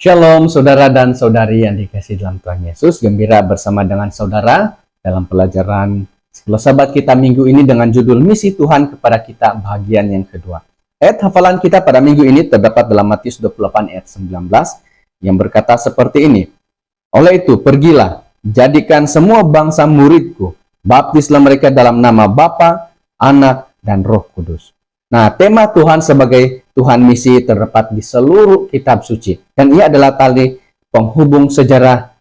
Shalom saudara dan saudari yang dikasihi dalam Tuhan Yesus. Gembira bersama dengan saudara dalam pelajaran Sekolah Sahabat kita minggu ini dengan judul Misi Tuhan kepada kita bagian yang kedua. Ayat hafalan kita pada minggu ini terdapat dalam Matius 28 ayat 19 yang berkata seperti ini. Oleh itu, pergilah, jadikan semua bangsa muridku, baptislah mereka dalam nama Bapa, Anak, dan Roh Kudus. Nah, tema Tuhan sebagai Tuhan misi terdapat di seluruh kitab suci. Dan ia adalah tali penghubung sejarah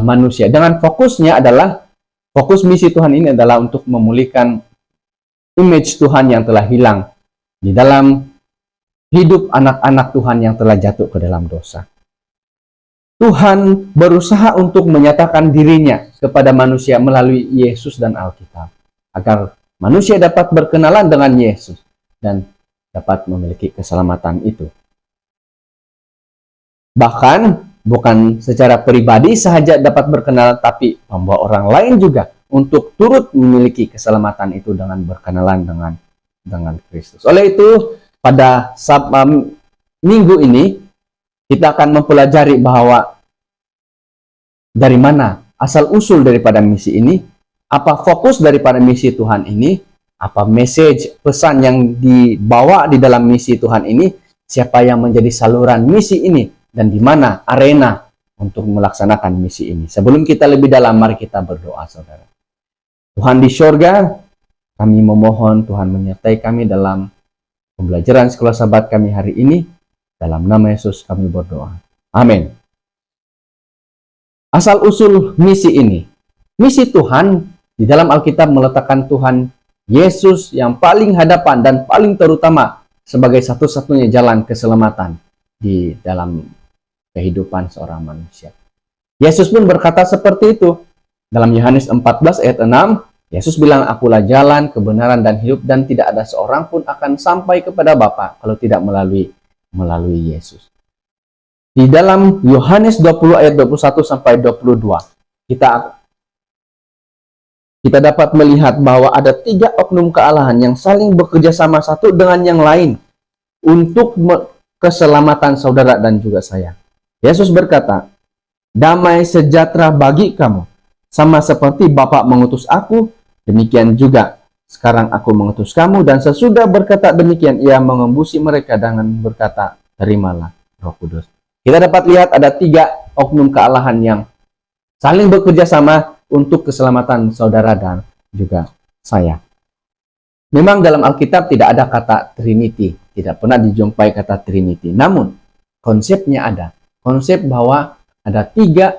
manusia. Dengan fokusnya adalah, fokus misi Tuhan ini adalah untuk memulihkan image Tuhan yang telah hilang di dalam hidup anak-anak Tuhan yang telah jatuh ke dalam dosa. Tuhan berusaha untuk menyatakan dirinya kepada manusia melalui Yesus dan Alkitab. Agar manusia dapat berkenalan dengan Yesus dan dapat memiliki keselamatan itu. Bahkan bukan secara pribadi sahaja dapat berkenalan, tapi membawa orang lain juga untuk turut memiliki keselamatan itu dengan berkenalan dengan Kristus. Oleh itu, pada minggu ini kita akan mempelajari bahwa dari mana asal usul daripada misi ini, apa fokus daripada misi Tuhan ini, apa message, pesan yang dibawa di dalam misi Tuhan ini, siapa yang menjadi saluran misi ini, dan di mana arena untuk melaksanakan misi ini. Sebelum kita lebih dalam, mari kita berdoa, saudara. Tuhan di sorga, kami memohon Tuhan menyertai kami dalam pembelajaran Sekolah Sahabat kami hari ini. Dalam nama Yesus kami berdoa. Amin. Asal usul misi ini. Misi Tuhan di dalam Alkitab meletakkan Tuhan Yesus yang paling hadapan dan paling terutama sebagai satu-satunya jalan keselamatan di dalam kehidupan seorang manusia. Yesus pun berkata seperti itu. Dalam Yohanes 14 ayat 6, Yesus bilang, "Akulah jalan, kebenaran, dan hidup, dan tidak ada seorang pun akan sampai kepada Bapa kalau tidak melalui Yesus." Di dalam Yohanes 20 ayat 21 sampai 22, kita dapat melihat bahwa ada 3 oknum kealahan yang saling bekerja sama satu dengan yang lain untuk keselamatan saudara dan juga saya. Yesus berkata, "Damai sejahtera bagi kamu, sama seperti Bapa mengutus aku, demikian juga sekarang aku mengutus kamu." Dan sesudah berkata demikian, ia mengembusi mereka dengan berkata, "Terimalah Roh Kudus." Kita dapat lihat ada 3 oknum kealahan yang saling bekerja sama untuk keselamatan saudara dan juga saya. Memang dalam Alkitab tidak ada kata Trinity, tidak pernah dijumpai kata Trinity. Namun konsepnya ada. Konsep bahwa ada 3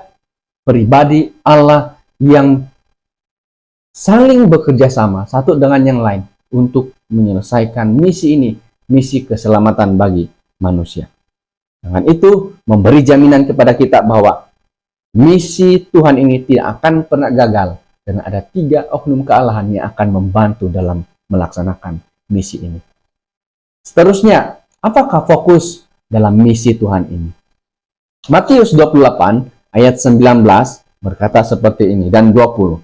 pribadi Allah yang saling bekerja sama satu dengan yang lain untuk menyelesaikan misi ini, misi keselamatan bagi manusia. Dengan itu memberi jaminan kepada kita bahwa misi Tuhan ini tidak akan pernah gagal, dan ada 3 oknum kealahan yang akan membantu dalam melaksanakan misi ini. Seterusnya, apakah fokus dalam misi Tuhan ini? Matius 28 ayat 19 berkata seperti ini, dan 20.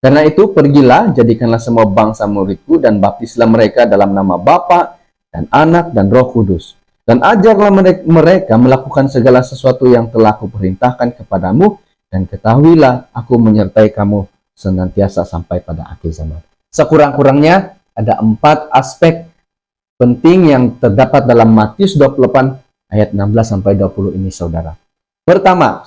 "Karena itu pergilah, jadikanlah semua bangsa muridku, dan baptislah mereka dalam nama Bapa dan Anak dan Roh Kudus. Dan ajarlah mereka melakukan segala sesuatu yang telah kuperintahkan kepadamu, dan ketahuilah aku menyertai kamu senantiasa sampai pada akhir zaman." Sekurang-kurangnya ada 4 aspek penting yang terdapat dalam Matius 28 ayat 16 sampai 20 ini, saudara. Pertama,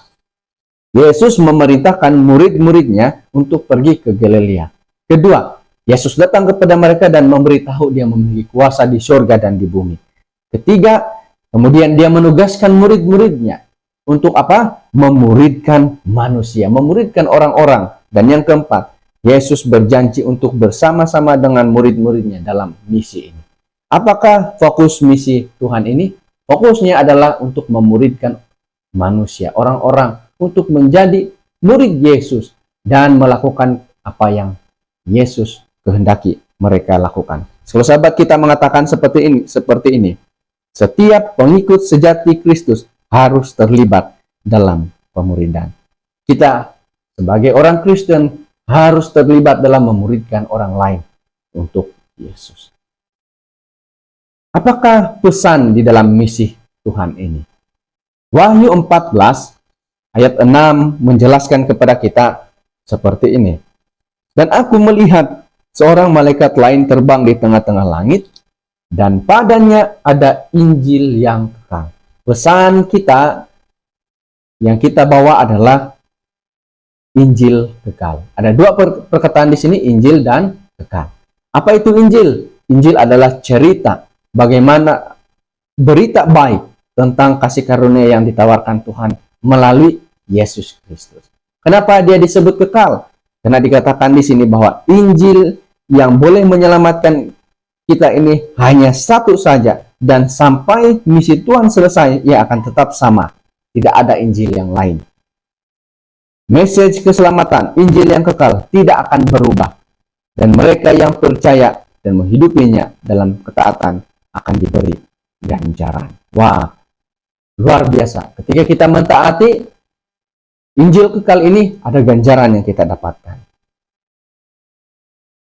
Yesus memerintahkan murid-muridnya untuk pergi ke Galilea. Kedua, Yesus datang kepada mereka dan memberitahu dia memiliki kuasa di surga dan di bumi. Ketiga, kemudian dia menugaskan murid-muridnya untuk apa? Memuridkan manusia, memuridkan orang-orang. Dan yang keempat, Yesus berjanji untuk bersama-sama dengan murid-muridnya dalam misi ini. Apakah fokus misi Tuhan ini? Fokusnya adalah untuk memuridkan manusia, orang-orang, untuk menjadi murid Yesus dan melakukan apa yang Yesus kehendaki mereka lakukan. Kalau sahabat kita mengatakan seperti ini. Setiap pengikut sejati Kristus harus terlibat dalam pemuridan. Kita sebagai orang Kristen harus terlibat dalam memuridkan orang lain untuk Yesus. Apakah pesan di dalam misi Tuhan ini? Wahyu 14 ayat 6 menjelaskan kepada kita seperti ini. Dan aku melihat seorang malaikat lain terbang di tengah-tengah langit, dan padanya ada Injil yang kekal. Pesan kita yang kita bawa adalah Injil kekal. Ada dua perkataan di sini, Injil dan kekal. Apa itu Injil? Injil adalah cerita bagaimana berita baik tentang kasih karunia yang ditawarkan Tuhan melalui Yesus Kristus. Kenapa dia disebut kekal? Karena dikatakan di sini bahwa Injil yang boleh menyelamatkan kita ini hanya satu saja, dan sampai misi Tuhan selesai, ia akan tetap sama. Tidak ada Injil yang lain. Message keselamatan, Injil yang kekal, tidak akan berubah. Dan mereka yang percaya dan menghidupinya dalam ketaatan akan diberi ganjaran. Wah, luar biasa. Ketika kita mentaati Injil kekal ini, ada ganjaran yang kita dapatkan.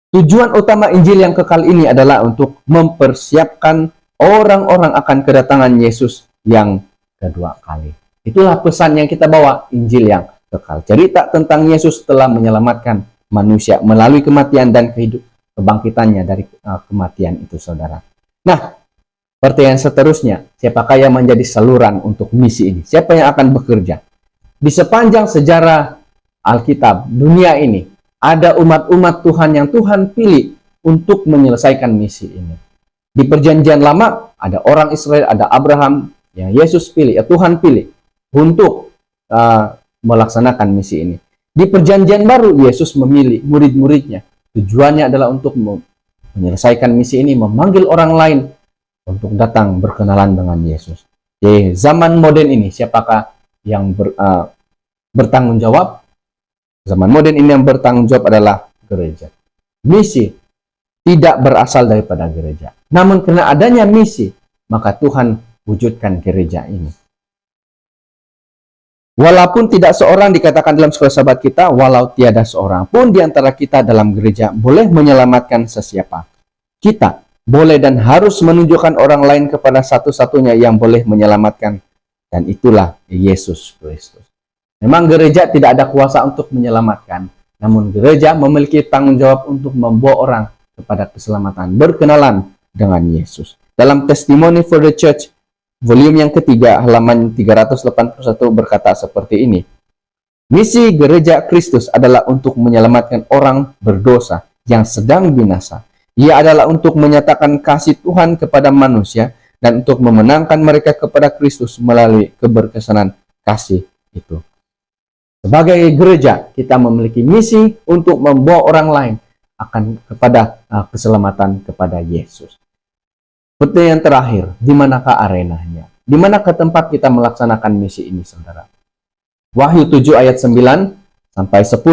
Tujuan utama Injil yang kekal ini adalah untuk mempersiapkan orang-orang akan kedatangan Yesus yang kedua kali. Itulah pesan yang kita bawa, Injil yang kekal. Cerita tentang Yesus telah menyelamatkan manusia melalui kematian dan kebangkitannya dari kematian itu, saudara. Nah, pertanyaan seterusnya, siapakah yang menjadi saluran untuk misi ini? Siapa yang akan bekerja? Di sepanjang sejarah Alkitab, dunia ini, ada umat-umat Tuhan yang Tuhan pilih untuk menyelesaikan misi ini. Di perjanjian lama, ada orang Israel, ada Abraham, yang Yesus pilih, Tuhan pilih untuk melaksanakan misi ini. Di perjanjian baru, Yesus memilih murid-muridnya. Tujuannya adalah untuk menyelesaikan misi ini, memanggil orang lain untuk datang berkenalan dengan Yesus. Di zaman modern ini, siapakah yang bertanggung jawab? Zaman modern ini yang bertanggung jawab adalah gereja. Misi tidak berasal daripada gereja. Namun karena adanya misi, maka Tuhan wujudkan gereja ini. Walaupun tidak seorang, dikatakan dalam sekolah sahabat kita, walau tiada seorang pun di antara kita dalam gereja boleh menyelamatkan sesiapa. Kita boleh dan harus menunjukkan orang lain kepada satu-satunya yang boleh menyelamatkan, dan itulah Yesus Kristus. Memang gereja tidak ada kuasa untuk menyelamatkan, namun gereja memiliki tanggung jawab untuk membawa orang kepada keselamatan, berkenalan dengan Yesus. Dalam Testimony for the Church, volume yang ketiga, halaman 381 berkata seperti ini. Misi gereja Kristus adalah untuk menyelamatkan orang berdosa yang sedang binasa. Ia adalah untuk menyatakan kasih Tuhan kepada manusia dan untuk memenangkan mereka kepada Kristus melalui keberkesanan kasih itu. Sebagai gereja, kita memiliki misi untuk membawa orang lain akan kepada keselamatan kepada Yesus. Pertanyaan terakhir, di manakah arenanya? Di manakah tempat kita melaksanakan misi ini, saudara? Wahyu 7 ayat 9 sampai 10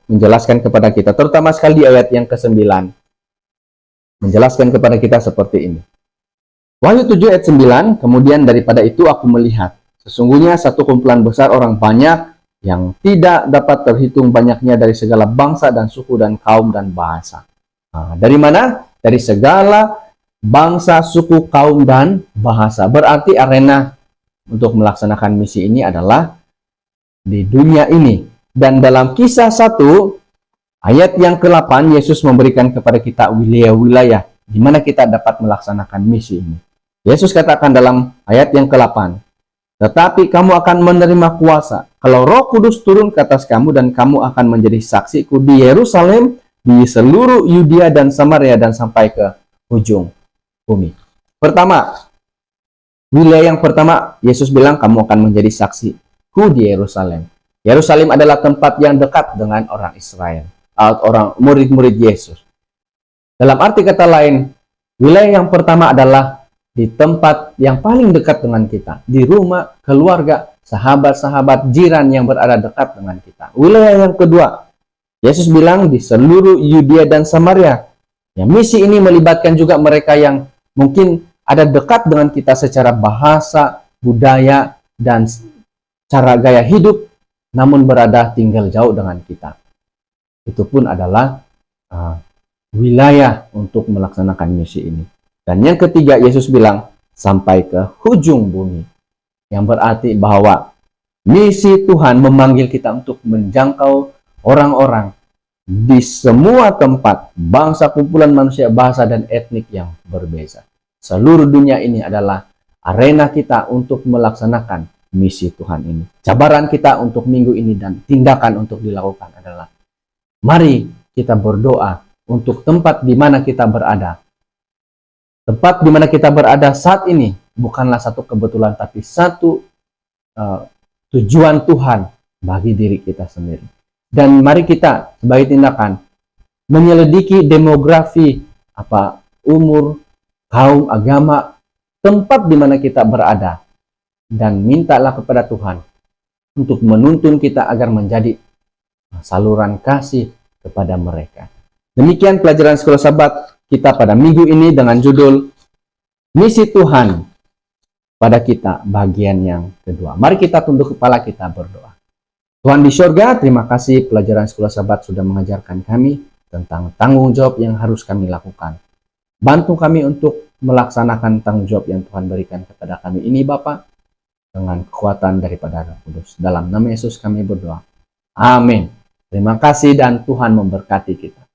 menjelaskan kepada kita, terutama sekali di ayat yang ke-9, menjelaskan kepada kita seperti ini. Wahyu 7 ayat 9, kemudian daripada itu aku melihat, sesungguhnya satu kumpulan besar orang banyak yang tidak dapat terhitung banyaknya dari segala bangsa dan suku dan kaum dan bahasa. Dari mana? Dari segala bangsa, suku, kaum, dan bahasa. Berarti arena untuk melaksanakan misi ini adalah di dunia ini. Dan dalam Kisah 1, ayat yang ke-8, Yesus memberikan kepada kita wilayah-wilayah di mana kita dapat melaksanakan misi ini. Yesus katakan dalam ayat yang ke-8, tetapi kamu akan menerima kuasa kalau Roh Kudus turun ke atas kamu, dan kamu akan menjadi saksiku di Yerusalem, di seluruh Yudea dan Samaria, dan sampai ke ujung bumi. Pertama, wilayah yang pertama, Yesus bilang kamu akan menjadi saksiku di Yerusalem. Yerusalem adalah tempat yang dekat dengan orang Israel, orang murid-murid Yesus. Dalam arti kata lain, wilayah yang pertama adalah di tempat yang paling dekat dengan kita, di rumah, keluarga, sahabat-sahabat, jiran yang berada dekat dengan kita. Wilayah yang kedua, Yesus bilang di seluruh Yudea dan Samaria. Ya, misi ini melibatkan juga mereka yang mungkin ada dekat dengan kita secara bahasa, budaya, dan cara gaya hidup, namun berada tinggal jauh dengan kita. Itu pun adalah wilayah untuk melaksanakan misi ini. Dan yang ketiga, Yesus bilang sampai ke ujung bumi. Yang berarti bahwa misi Tuhan memanggil kita untuk menjangkau orang-orang di semua tempat, bangsa, kumpulan manusia, bahasa, dan etnik yang berbeda. Seluruh dunia ini adalah arena kita untuk melaksanakan misi Tuhan ini. Cabaran kita untuk minggu ini dan tindakan untuk dilakukan adalah, mari kita berdoa untuk tempat di mana kita berada. Tempat di mana kita berada saat ini bukanlah satu kebetulan, tapi satu tujuan Tuhan bagi diri kita sendiri. Dan mari kita sebagai tindakan menyelidiki demografi, umur, kaum, agama, tempat di mana kita berada, dan mintalah kepada Tuhan untuk menuntun kita agar menjadi saluran kasih kepada mereka. Demikian pelajaran Sekolah Sabat kita pada minggu ini dengan judul Misi Tuhan pada kita, bagian yang kedua. Mari kita tunduk kepala, kita berdoa. Tuhan di surga, terima kasih pelajaran Sekolah Sabat sudah mengajarkan kami tentang tanggung jawab yang harus kami lakukan. Bantu kami untuk melaksanakan tanggung jawab yang Tuhan berikan kepada kami ini, Bapa, dengan kekuatan daripada Roh Kudus. Dalam nama Yesus kami berdoa. Amin. Terima kasih dan Tuhan memberkati kita.